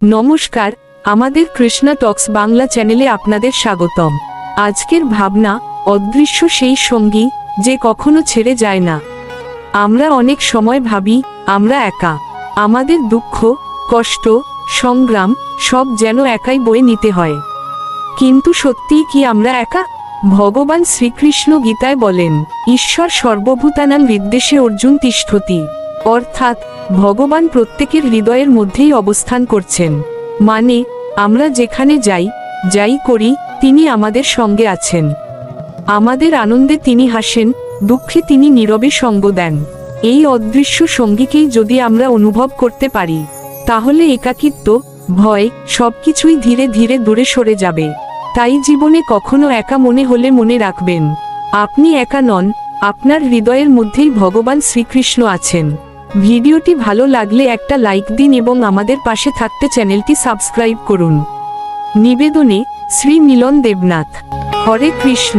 নমস্কার, আমাদের কৃষ্ণা টক্স বাংলা চ্যানেলে আপনাদের স্বাগতম। আজকের ভাবনা, অদৃশ্য সেই সঙ্গী যে কখনো ছেড়ে যায় না। আমরা অনেক সময় ভাবি আমরা একা, আমাদের দুঃখ, কষ্ট, সংগ্রাম সব যেন একাই বয়ে নিতে হয়। কিন্তু সত্যিই কি আমরা একা? ভগবান শ্রীকৃষ্ণ গীতায় বলেন, ঈশ্বর সর্বভূতানাং হৃদ্দেশে অর্জুন তিষ্ঠতি, অর্থাৎ ভগবান প্রত্যেকের হৃদয়ের মধ্যেই অবস্থান করছেন। মানে আমরা যেখানে যাই করি তিনি আমাদের সঙ্গে আছেন। আমাদের আনন্দে তিনি হাসেন, দুঃখে তিনি নীরবে সঙ্গ দেন। এই অদৃশ্য সঙ্গীকেই যদি আমরা অনুভব করতে পারি, তাহলে একাকিত্ব, ভয় সবকিছুই ধীরে ধীরে দূরে সরে যাবে। তাই জীবনে কখনো একা মনে হলে মনে রাখবেন, আপনি একা নন, আপনার হৃদয়ের মধ্যেই ভগবান শ্রীকৃষ্ণ আছেন। ভিডিওটি ভালো লাগলে একটা লাইক দিন এবং আমাদের পাশে থাকতে চ্যানেলটি সাবস্ক্রাইব করুন। নিবেদনে শ্রী মিলন দেবনাথ। হরে কৃষ্ণ।